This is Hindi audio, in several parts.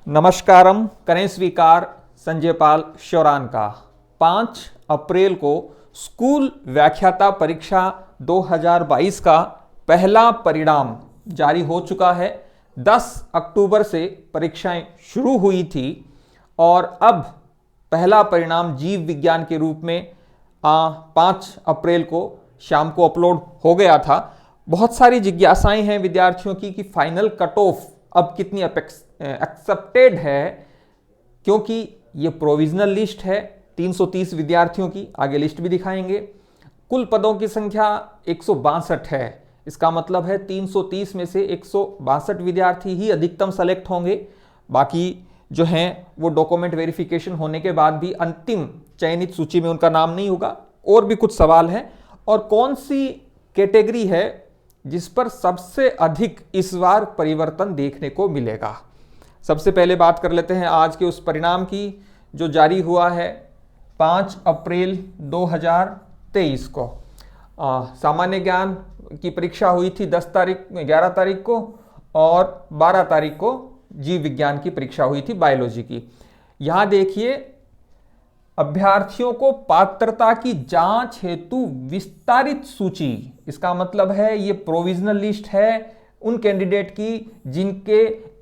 नमस्कारम, करें स्वीकार संजय पाल शौरान का। 5 अप्रैल को स्कूल व्याख्याता परीक्षा 2022 का पहला परिणाम जारी हो चुका है। 10 अक्टूबर से परीक्षाएं शुरू हुई थी और अब पहला परिणाम जीव विज्ञान के रूप में 5 अप्रैल को शाम को अपलोड हो गया था। बहुत सारी जिज्ञासाएं हैं विद्यार्थियों की कि फाइनल कट ऑफ अब कितनी एक्सेप्टेड है, क्योंकि ये प्रोविजनल लिस्ट है 330 विद्यार्थियों की, आगे लिस्ट भी दिखाएंगे। कुल पदों की संख्या 162 है। इसका मतलब है 330 में से 162 विद्यार्थी ही अधिकतम सेलेक्ट होंगे। बाकी जो हैं वो डॉक्यूमेंट वेरिफिकेशन होने के बाद भी अंतिम चयनित सूची में उनका नाम नहीं होगा। और भी कुछ सवाल हैं। और कौन सी कैटेगरी है जिस पर सबसे अधिक इस बार परिवर्तन देखने को मिलेगा। सबसे पहले बात कर लेते हैं आज के उस परिणाम की जो जारी हुआ है 5 अप्रैल 2023 को। सामान्य ज्ञान की परीक्षा हुई थी 11 तारीख को और 12 तारीख को जीव विज्ञान की परीक्षा हुई थी बायोलॉजी की। यहां देखिए, अभ्यर्थियों को पात्रता की जांच हेतु विस्तारित सूची, इसका मतलब है ये प्रोविजनल लिस्ट है उन कैंडिडेट की जिनके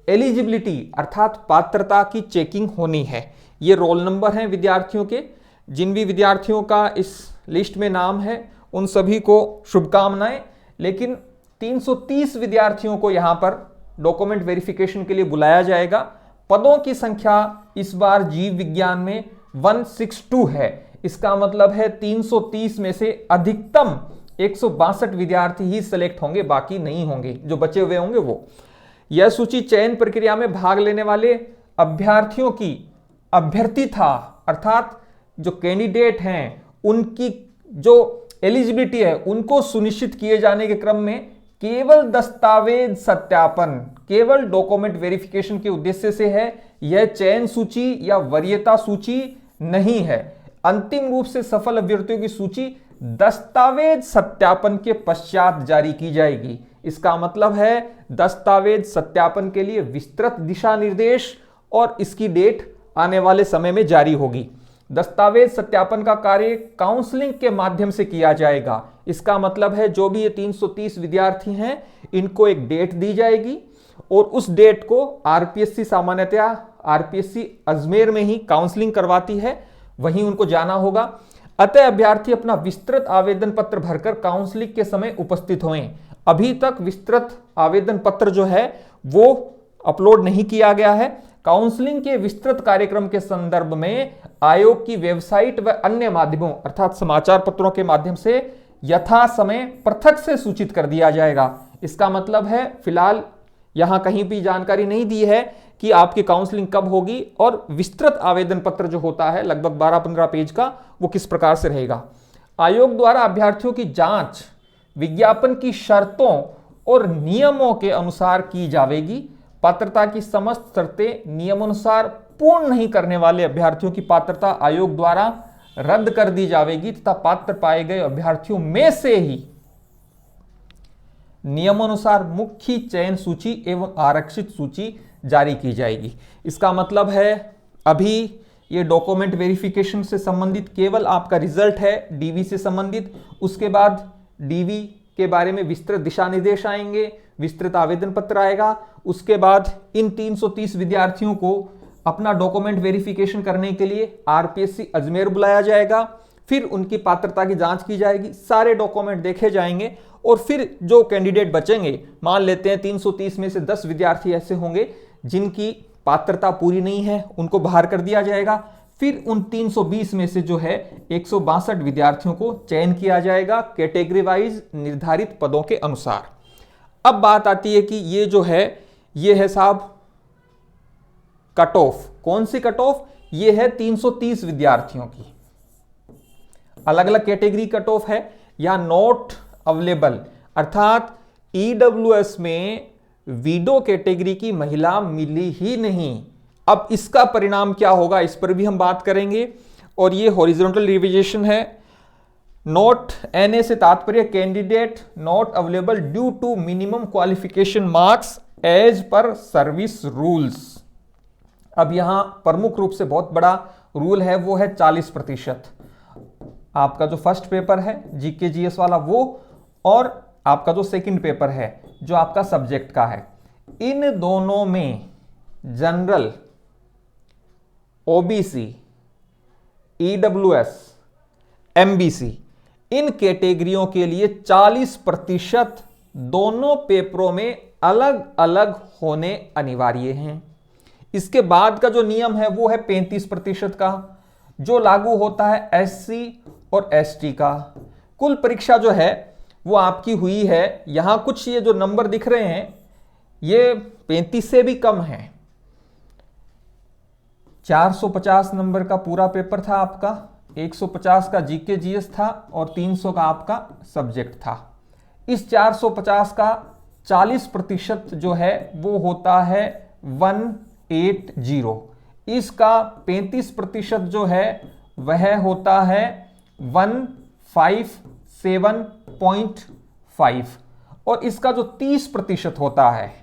एलिजिबिलिटी अर्थात पात्रता की चेकिंग होनी है। ये रोल नंबर हैं विद्यार्थियों के। जिन भी विद्यार्थियों का इस लिस्ट में नाम है उन सभी को शुभकामनाएं। लेकिन 330 विद्यार्थियों को यहां पर डॉक्यूमेंट वेरिफिकेशन के लिए बुलाया जाएगा। पदों की संख्या इस बार जीव विज्ञान में 162 है। इसका मतलब है 330 में से अधिकतम 162 विद्यार्थी ही सिलेक्ट होंगे, बाकी नहीं होंगे, जो बचे हुए होंगे वो। यह सूची चयन प्रक्रिया में भाग लेने वाले अभ्यर्थियों की अभ्यर्थी था अर्थात जो कैंडिडेट हैं उनकी जो एलिजिबिलिटी है उनको सुनिश्चित किए जाने के क्रम में केवल दस्तावेज सत्यापन, केवल डॉक्यूमेंट वेरिफिकेशन के उद्देश्य से है। यह चयन सूची या वरीयता सूची नहीं है। अंतिम रूप से सफल अभ्यर्थियों की सूची दस्तावेज सत्यापन के पश्चात जारी की जाएगी। इसका मतलब है दस्तावेज सत्यापन के लिए विस्तृत दिशा निर्देश और इसकी डेट आने वाले समय में जारी होगी। दस्तावेज सत्यापन का कार्य काउंसलिंग के माध्यम से किया जाएगा। इसका मतलब है जो भी ये 330 विद्यार्थी हैं इनको एक डेट दी जाएगी और उस डेट को आरपीएससी, सामान्यतया आरपीएससी अजमेर में ही काउंसलिंग करवाती है, वहीं उनको जाना होगा। अतः अभ्यर्थी अपना विस्तृत आवेदन पत्र भरकर काउंसलिंग के समय उपस्थित हों। अभी तक विस्तृत आवेदन पत्र जो है वो अपलोड नहीं किया गया है। काउंसलिंग के विस्तृत कार्यक्रम के संदर्भ में आयोग की वेबसाइट व अन्य माध्यमों अर्थात समाचार पत्रों के माध्यम से यथा समय पृथक से सूचित कर दिया जाएगा। इसका मतलब है फिलहाल यहां कहीं भी जानकारी नहीं दी है कि आपकी काउंसलिंग कब होगी और विस्तृत आवेदन पत्र जो होता है लगभग 12-15 पेज का वो किस प्रकार से रहेगा। आयोग द्वारा अभ्यर्थियों की जांच विज्ञापन की शर्तों और नियमों के अनुसार की जाएगी। पात्रता की समस्त शर्तें नियमानुसार पूर्ण नहीं करने वाले अभ्यर्थियों की पात्रता आयोग द्वारा रद्द कर दी जाएगी तथा पात्र पाए गए अभ्यर्थियों में से ही नियमानुसार मुख्य चयन सूची एवं आरक्षित सूची जारी की जाएगी। इसका मतलब है अभी ये डॉक्यूमेंट वेरिफिकेशन से संबंधित केवल आपका रिजल्ट है, डीवी से संबंधित। उसके बाद डीवी के बारे में विस्तृत दिशा निर्देश आएंगे, विस्तृत आवेदन पत्र आएगा। उसके बाद इन 330 विद्यार्थियों को अपना डॉक्यूमेंट वेरिफिकेशन करने के लिए आरपीएससी अजमेर बुलाया जाएगा। फिर उनकी पात्रता की जांच की जाएगी, सारे डॉक्यूमेंट देखे जाएंगे और फिर जो कैंडिडेट बचेंगे, मान लेते हैं 330 में से 10 विद्यार्थी ऐसे होंगे जिनकी पात्रता पूरी नहीं है, उनको बाहर कर दिया जाएगा। फिर उन 320 में से जो है 162 विद्यार्थियों को चयन किया जाएगा कैटेगरी वाइज निर्धारित पदों के अनुसार। अब बात आती है कि ये जो है ये है साहब कट ऑफ। कौन सी कट ऑफ? ये है 330 विद्यार्थियों की। अलग अलग कैटेगरी कट ऑफ है या नॉट अवेलेबल अर्थात ईडब्ल्यूएस में वीडो कैटेगरी की महिला मिली ही नहीं। अब इसका परिणाम क्या होगा इस पर भी हम बात करेंगे। और ये हॉरिजॉन्टल रिविजेशन है। नॉट एनए से तात्पर्य candidate not available due to minimum qualification marks as per service rules. अब यहां प्रमुख रूप से बहुत बड़ा रूल है, वो है 40%। आपका जो फर्स्ट पेपर है जीके जीएस वाला वो, और आपका जो सेकंड पेपर है जो आपका सब्जेक्ट का है, इन दोनों में जनरल, ओबीसी, ईडब्ल्यूएस, एमबीसी, इन कैटेगरियों के लिए 40% दोनों पेपरों में अलग अलग होने अनिवार्य हैं। इसके बाद का जो नियम है वो है 35% का, जो लागू होता है एससी और एसटी का। कुल परीक्षा जो है वो आपकी हुई है, यहां कुछ ये जो नंबर दिख रहे हैं ये 35 से भी कम है। 450 नंबर का पूरा पेपर था आपका, 150 का जीके जीएस था और 300 का आपका सब्जेक्ट था। इस 450 का 40% जो है वो होता है 180। इसका 35% जो है वह होता है 157.5, और इसका जो 30% होता है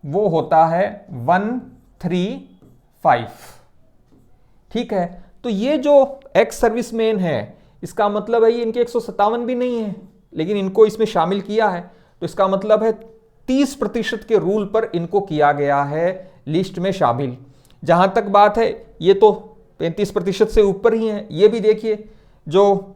वो होता है 135। ठीक है, तो ये जो एक्स सर्विसमैन है, इसका मतलब है ये इनके 157 भी नहीं है, लेकिन इनको इसमें शामिल किया है, तो इसका मतलब है 30% के रूल पर इनको किया गया है लिस्ट में शामिल। जहां तक बात है ये तो 35% से ऊपर ही है। ये भी देखिए जो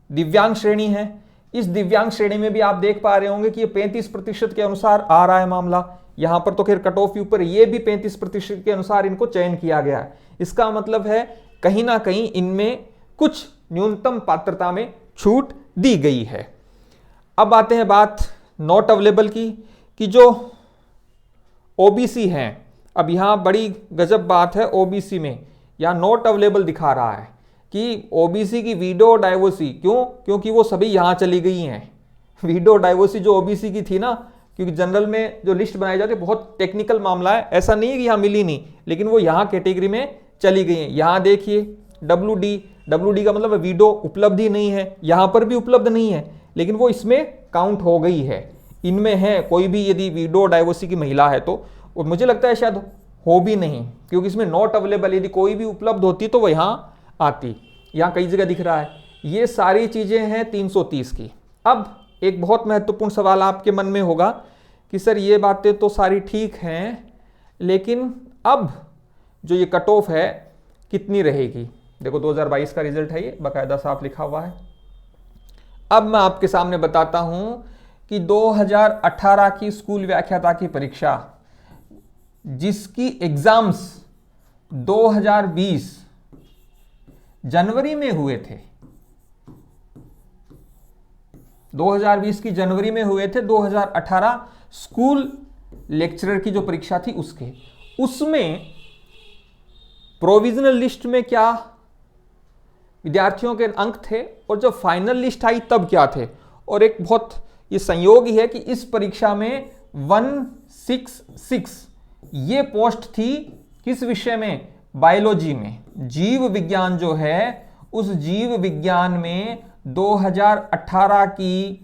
दिव्यांग श्रेणी है, इस दिव्यांग श्रेणी में भी आप देख पा रहे होंगे कि ये 35% के अनुसार आ रहा है मामला। यहां पर तो खैर कट ऑफ के ऊपर ये भी 35% के अनुसार इनको चयन किया गया है। इसका मतलब है कहीं ना कहीं इनमें कुछ न्यूनतम पात्रता में छूट दी गई है। अब आते हैं बात नॉट अवेलेबल की, कि जो ओबीसी हैं, अब यहां बड़ी गजब बात है, ओबीसी में यहां नॉट अवेलेबल दिखा रहा है कि ओबीसी की वीडो डाइवोर्सी, क्यों? क्योंकि वो सभी यहां चली गई हैं। वीडो डाइवोर्सी जो ओबीसी की थी ना, क्योंकि जनरल में जो लिस्ट बनाई जाती है बहुत टेक्निकल मामला है, ऐसा नहीं है कि यहां मिली नहीं, लेकिन वो यहां कैटेगरी में चली गई हैं। यहां देखिए डब्ल्यूडी का मतलब वीडो उपलब्ध ही नहीं है, यहां पर भी उपलब्ध नहीं है, लेकिन वो इसमें काउंट हो गई है। इनमें है कोई भी यदि वीडो डाइवोर्सी की महिला है तो, और मुझे लगता है शायद हो भी नहीं, क्योंकि इसमें नॉट अवेलेबल, यदि कोई भी उपलब्ध होती तो वो यहां आती। यहां कई जगह दिख रहा है। ये सारी चीजें हैं 330 की। अब एक बहुत महत्वपूर्ण सवाल आपके मन में होगा कि सर ये बातें तो सारी ठीक हैं, लेकिन अब जो ये कट ऑफ है कितनी रहेगी? देखो 2022 का रिजल्ट है, ये बाकायदा साफ लिखा हुआ है। अब मैं आपके सामने बताता हूं कि 2018 की स्कूल व्याख्याता की परीक्षा, जिसकी एग्जाम्स 2020 जनवरी में हुए थे, 2020 की जनवरी में हुए थे, 2018 स्कूल लेक्चरर की जो परीक्षा थी उसमें प्रोविजनल लिस्ट में क्या विद्यार्थियों के अंक थे और जब फाइनल लिस्ट आई तब क्या थे। और एक बहुत ये संयोग ही है कि इस परीक्षा में 166 ये पोस्ट थी किस विषय में? बायोलॉजी में। जीव विज्ञान जो है, उस जीव विज्ञान में 2018 की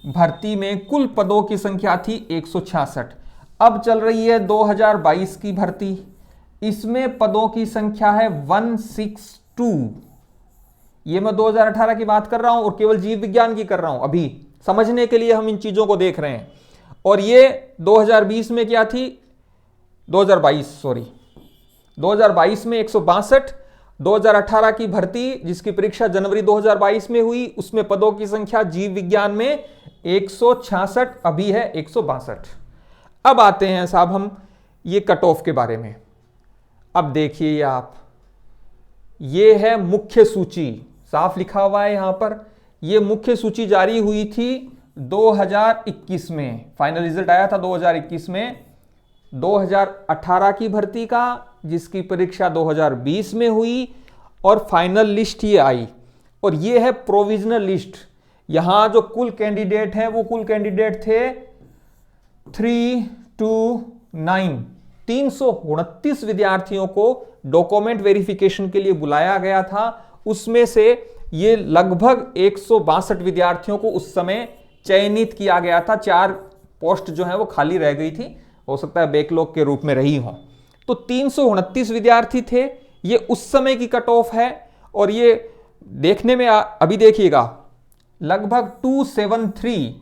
भर्ती में कुल पदों की संख्या थी 166। अब चल रही है 2022 की भर्ती, इसमें पदों की संख्या है 162। ये मैं 2018 की बात कर रहा हूं और केवल जीव विज्ञान की कर रहा हूं, अभी समझने के लिए हम इन चीजों को देख रहे हैं। और ये 2020 में क्या थी? 2022 में 162। 2018 की भर्ती जिसकी परीक्षा जनवरी 2022 में हुई, उसमें पदों की संख्या जीव विज्ञान में 166, अभी है 162। अब आते हैं साहब हम ये कट ऑफ के बारे में। अब देखिए आप, ये है मुख्य सूची, साफ लिखा हुआ है यहां पर। ये मुख्य सूची जारी हुई थी 2021 में, फाइनल रिजल्ट आया था 2021 में 2018 की भर्ती का, जिसकी परीक्षा 2020 में हुई और फाइनल लिस्ट ये आई। और ये है प्रोविजनल लिस्ट। यहां जो कुल कैंडिडेट हैं वो कुल कैंडिडेट थे 329। 329 विद्यार्थियों को डॉक्यूमेंट वेरिफिकेशन के लिए बुलाया गया था। उसमें से ये लगभग 162 विद्यार्थियों को उस समय चयनित किया गया था। 4 पोस्ट जो है वो खाली रह गई थी हो सकता है बैकलॉग के रूप में रही हो। तो 329 विद्यार्थी थे, ये उस समय की कट ऑफ है। और ये देखने में अभी देखिएगा लगभग 273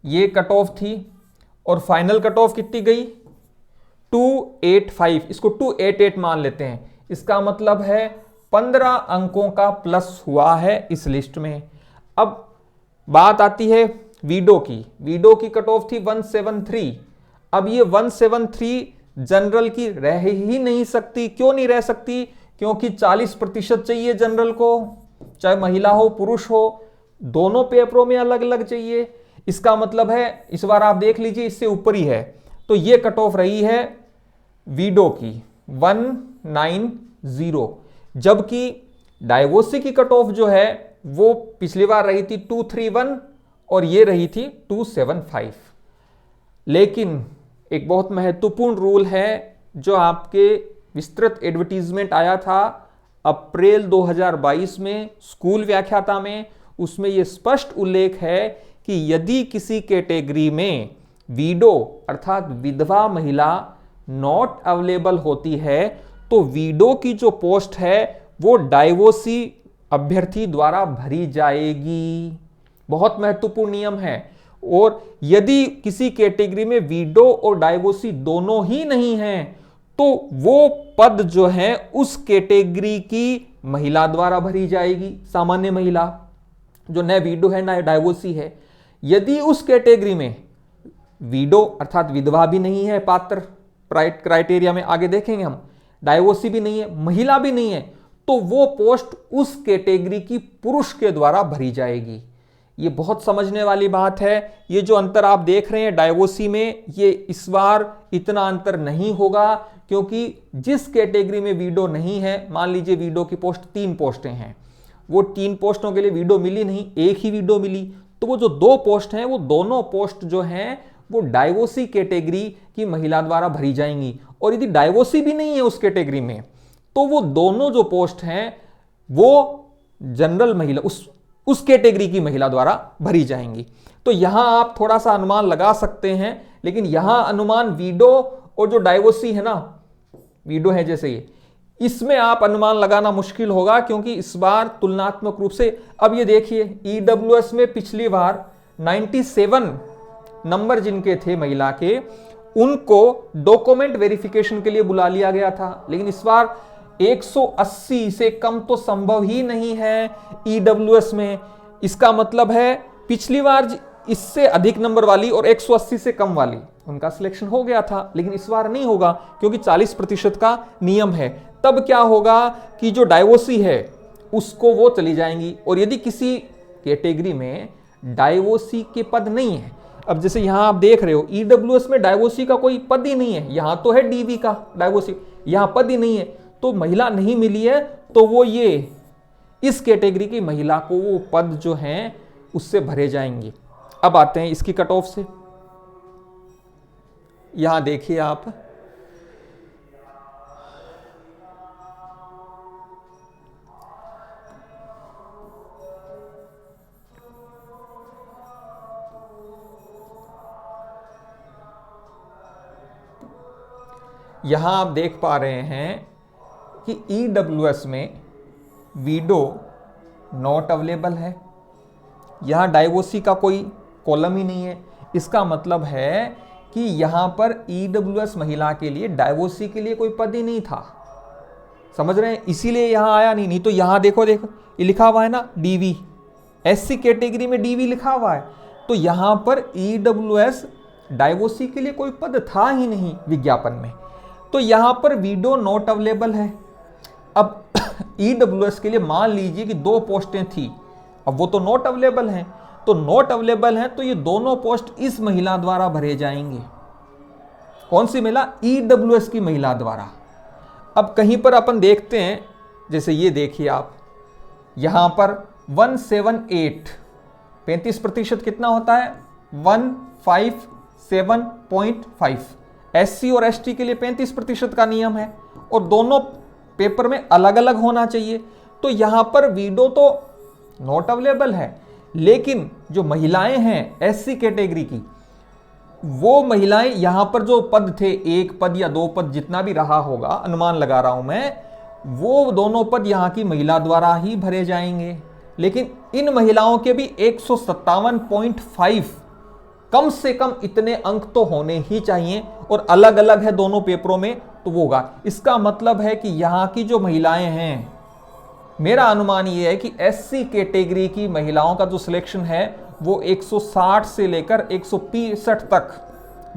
ये कट ऑफ थी, और फाइनल कट ऑफ कितनी गई 285। इसको 288 मान लेते हैं। इसका मतलब है 15 अंकों का प्लस हुआ है इस लिस्ट में। अब बात आती है वीडो की। वीडो की कट ऑफ थी 173। अब ये 173 जनरल की रह ही नहीं सकती। क्यों नहीं रह सकती? क्योंकि 40% चाहिए जनरल को, चाहे महिला हो पुरुष हो, दोनों पेपरों में अलग अलग चाहिए। इसका मतलब है इस बार आप देख लीजिए इससे ऊपर ही है। तो ये कट ऑफ रही है वीडो की 190, जबकि डाइवोसी की कट ऑफ जो है वो पिछली बार रही थी 231 और ये रही थी 275। लेकिन एक बहुत महत्वपूर्ण रूल है जो आपके विस्तृत एडवर्टीजमेंट आया था अप्रैल 2022 में स्कूल व्याख्याता में, उसमें यह स्पष्ट उल्लेख है कि यदि किसी कैटेगरी में वीडो अर्थात विधवा महिला नॉट अवेलेबल होती है तो वीडो की जो पोस्ट है वो डाइवोसी अभ्यर्थी द्वारा भरी जाएगी। बहुत महत्वपूर्ण नियम है। और यदि किसी कैटेगरी में वीडो और डाइवोसी दोनों ही नहीं हैं तो वो पद जो है उस कैटेगरी की महिला द्वारा भरी जाएगी, सामान्य महिला जो न वीडो है न डाइवोसी है। यदि उस कैटेगरी में वीडो अर्थात विधवा भी नहीं है पात्र क्राइटेरिया में, आगे देखेंगे हम, डाइवोसी भी नहीं है, महिला भी नहीं है, तो वो पोस्ट उस कैटेगरी की पुरुष के द्वारा भरी जाएगी। ये बहुत समझने वाली बात है। ये जो अंतर आप देख रहे हैं डाइवोसी में, ये इस बार इतना अंतर नहीं होगा, क्योंकि जिस कैटेगरी में वीडो नहीं है, मान लीजिए वीडो की पोस्ट 3 पोस्टें हैं, वो 3 पोस्टों के लिए वीडो मिली नहीं, एक ही वीडो मिली, तो वो जो 2 पोस्ट हैं वो दोनों पोस्ट जो हैं वो डाइवोसी कैटेगरी की महिला द्वारा भरी जाएंगी। और यदि डाइवोसी भी नहीं है उस कैटेगरी में तो वो दोनों जो पोस्ट हैं वो जनरल महिला उस कैटेगरी की महिला द्वारा भरी जाएंगी। तो यहां आप थोड़ा सा अनुमान लगा सकते हैं, लेकिन यहां अनुमान वीडो और जो डाइवोसी है ना, वीडो है जैसे ये, इसमें आप अनुमान लगाना मुश्किल होगा, क्योंकि इस बार तुलनात्मक रूप से, अब ये देखिए ईडब्ल्यूएस में पिछली बार 97 नंबर जिनके थे महिला के, उनको डॉक्यूमेंट वेरिफिकेशन के लिए बुला लिया गया था, लेकिन इस बार 180 से कम तो संभव ही नहीं है ईडब्ल्यूएस में। इसका मतलब है पिछली बार इससे अधिक नंबर वाली और 180 से कम वाली उनका सिलेक्शन हो गया था, लेकिन इस बार नहीं होगा क्योंकि 40% का नियम है। तब क्या होगा कि जो डाइवोसी है उसको वो चली जाएंगी। और यदि किसी कैटेगरी में डाइवोसी के पद नहीं है, अब जैसे यहां आप देख रहे हो ईडब्ल्यूएस में डाइवोसी का कोई पद ही नहीं है, यहां तो है डीवी का डाइवोसी, यहां पद ही नहीं है, तो महिला नहीं मिली है, तो वो ये इस कैटेगरी की महिला को वो पद जो हैं उससे भरे जाएंगे। अब आते हैं इसकी कट ऑफ से। यहां देखिए आप, यहां आप देख पा रहे हैं कि ईडब्ल्यूएस में वीडो नॉट अवेलेबल है, यहां डाइवोसी का कोई कॉलम ही नहीं है। इसका मतलब है कि यहां पर ईडब्ल्यूएस महिला के लिए डाइवोसी के लिए कोई पद ही नहीं था, समझ रहे हैं, इसीलिए यहां आया नहीं। तो यहां देखो देखो ये लिखा हुआ है ना डीवी, एससी कैटेगरी में डीवी लिखा हुआ है, तो यहां पर ईडब्ल्यूएस डाइवोसी के लिए कोई पद था ही नहीं विज्ञापन में, तो यहां पर वीडो नॉट अवेलेबल है। अब ईडब्ल्यूएस के लिए मान लीजिए कि 2 पोस्टें थी, अब वो तो नॉट अवेलेबल हैं, तो नॉट अवेलेबल हैं तो ये दोनों पोस्ट इस महिला द्वारा भरे जाएंगे। कौन सी महिला? ईडब्ल्यूएस की महिला द्वारा। अब कहीं पर अपन देखते हैं, जैसे ये देखिए आप, यहां पर 178 35% कितना होता है 157.5। एससी और एसटी के लिए 35% का नियम है और दोनों पेपर में अलग अलग होना चाहिए। तो यहां पर वीडो तो नॉट अवेलेबल है, लेकिन जो महिलाएं हैं एससी कैटेगरी की वो महिलाएं, यहां पर जो पद थे, 1 पद या 2 पद जितना भी रहा होगा, अनुमान लगा रहा हूं मैं, वो दोनों पद यहां की महिला द्वारा ही भरे जाएंगे। लेकिन इन महिलाओं के भी 157.5 कम से कम इतने अंक तो होने ही चाहिए, और अलग अलग है दोनों पेपरों में तो वो होगा। इसका मतलब है कि यहां की जो महिलाएं हैं, मेरा अनुमान ये है कि एससी कैटेगरी की महिलाओं का जो सिलेक्शन है वो 160 से लेकर 165 तक,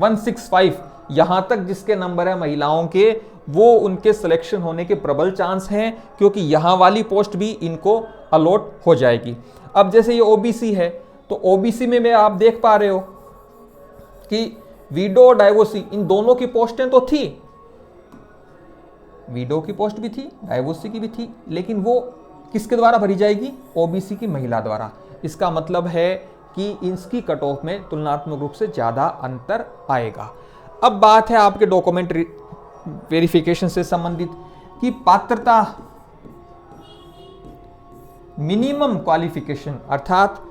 165 यहां तक जिसके नंबर है महिलाओं के, वो उनके सिलेक्शन होने के प्रबल चांस हैं, क्योंकि यहां वाली पोस्ट भी इनको अलॉट हो जाएगी। अब जैसे ये ओबीसी है, तो ओबीसी में आप देख पा रहे हो कि विडो, डाइवोर्सी, इन दोनों की पोस्टें तो थी, विडो की पोस्ट भी थी, डाइवोर्सी की भी थी, लेकिन वो किसके द्वारा भरी जाएगी? ओबीसी की महिला द्वारा। इसका मतलब है कि इसकी कट ऑफ में तुलनात्मक रूप से ज्यादा अंतर आएगा। अब बात है आपके डॉक्यूमेंट वेरिफिकेशन से संबंधित कि पात्रता मिनिमम क्वालिफिकेशन, अर्थात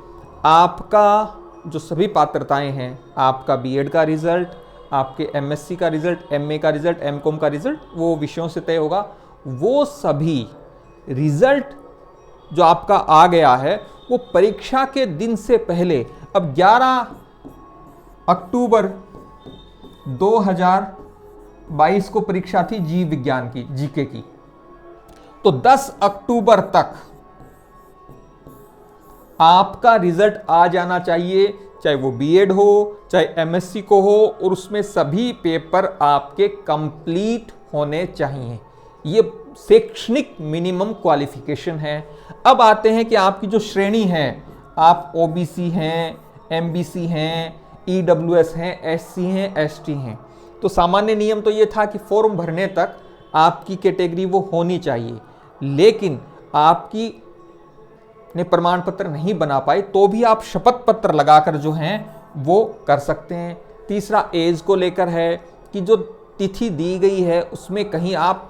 आपका जो सभी पात्रताएं हैं, आपका बीएड का रिजल्ट, आपके एमएससी का रिजल्ट, एमए का रिजल्ट, एमकॉम का रिजल्ट, वो विषयों से तय होगा, वो सभी रिजल्ट जो आपका आ गया है वो परीक्षा के दिन से पहले, अब 11 अक्टूबर 2022 को परीक्षा थी जीव विज्ञान की, जीके की, तो 10 अक्टूबर तक आपका रिजल्ट आ जाना चाहिए, चाहे वो बीएड हो चाहे एमएससी को हो, और उसमें सभी पेपर आपके कंप्लीट होने चाहिए। ये शैक्षणिक मिनिमम क्वालिफिकेशन है। अब आते हैं कि आपकी जो श्रेणी है, आप ओबीसी हैं, एमबीसी हैं, ईडब्ल्यूएस हैं, एससी हैं, एसटी हैं, तो सामान्य नियम तो ये था कि फॉर्म भरने तक आपकी कैटेगरी वो होनी चाहिए, लेकिन आपकी ने प्रमाण पत्र नहीं बना पाए तो भी आप शपथ पत्र लगाकर जो हैं वो कर सकते हैं। तीसरा एज को लेकर है कि जो तिथि दी गई है उसमें कहीं आप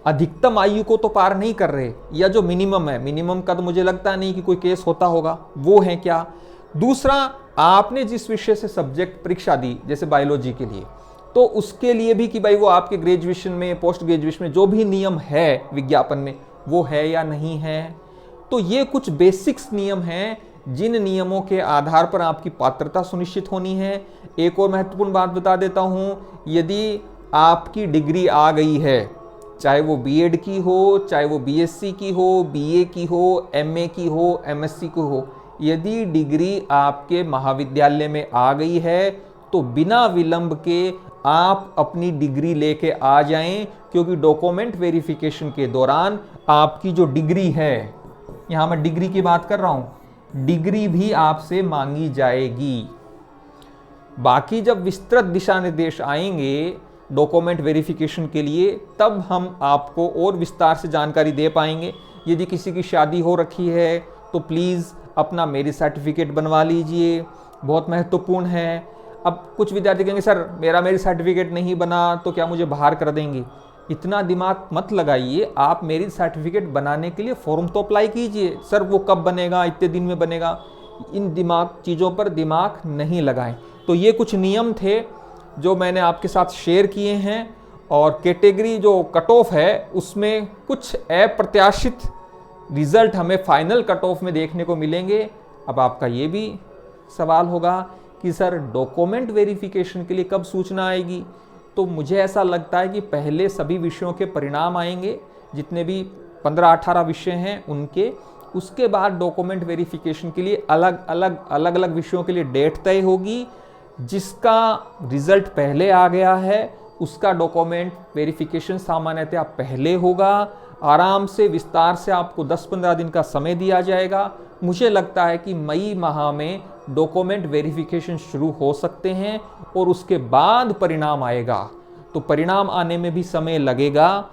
अधिकतम आयु को तो पार नहीं कर रहे, या जो मिनिमम है, मिनिमम का तो मुझे लगता नहीं कि कोई केस होता होगा, वो है क्या। दूसरा, आपने जिस विषय से सब्जेक्ट परीक्षा दी, जैसे बायोलॉजी के लिए, तो उसके लिए भी कि भाई वो आपके ग्रेजुएशन में, पोस्ट ग्रेजुएशन में जो भी नियम है विज्ञापन में, वो है या नहीं है। तो ये कुछ बेसिक्स नियम हैं जिन नियमों के आधार पर आपकी पात्रता सुनिश्चित होनी है। एक और महत्वपूर्ण बात बता देता हूं, यदि आपकी डिग्री आ गई है, चाहे वो बीएड की हो, चाहे वो बीएससी की हो, बीए की हो, एमए की हो, एमएससी की हो, यदि डिग्री आपके महाविद्यालय में आ गई है तो बिना विलंब के आप अपनी डिग्री लेके आ जाएं, क्योंकि डॉक्यूमेंट वेरिफिकेशन के दौरान आपकी जो डिग्री है, यहां मैं डिग्री की बात कर रहा हूं, डिग्री भी आपसे मांगी जाएगी। बाकी जब विस्तृत दिशा निर्देश आएंगे डॉक्यूमेंट वेरिफिकेशन के लिए, तब हम आपको और विस्तार से जानकारी दे पाएंगे। यदि किसी की शादी हो रखी है तो प्लीज़ अपना मैरिज सर्टिफिकेट बनवा लीजिए, बहुत महत्वपूर्ण है। अब कुछ विद्यार्थी कहेंगे सर मेरा मैरिज सर्टिफिकेट नहीं बना तो क्या मुझे बाहर कर देंगे? इतना दिमाग मत लगाइए, आप मैरिज सर्टिफिकेट बनाने के लिए फॉर्म तो अप्लाई कीजिए। सर वो कब बनेगा, इतने दिन में बनेगा, इन चीज़ों पर दिमाग नहीं लगाएं। तो ये कुछ नियम थे जो मैंने आपके साथ शेयर किए हैं, और कैटेगरी जो कट ऑफ है उसमें कुछ अप्रत्याशित रिजल्ट हमें फाइनल कट ऑफ में देखने को मिलेंगे। अब आपका ये भी सवाल होगा कि सर डॉक्यूमेंट वेरिफिकेशन के लिए कब सूचना आएगी? तो मुझे ऐसा लगता है कि पहले सभी विषयों के परिणाम आएंगे, जितने भी 15-18 विषय हैं उनके, उसके बाद डॉक्यूमेंट वेरिफिकेशन के लिए अलग अलग विषयों के लिए डेट तय होगी। जिसका रिजल्ट पहले आ गया है उसका डॉक्यूमेंट वेरिफिकेशन सामान्यतः पहले होगा। आराम से विस्तार से आपको 10-15 दिन का समय दिया जाएगा। मुझे लगता है कि मई माह में डॉक्यूमेंट वेरिफिकेशन शुरू हो सकते हैं और उसके बाद परिणाम आएगा, तो परिणाम आने में भी समय लगेगा।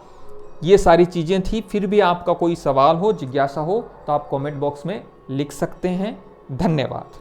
ये सारी चीज़ें थी। फिर भी आपका कोई सवाल हो, जिज्ञासा हो तो आप कमेंट बॉक्स में लिख सकते हैं। धन्यवाद।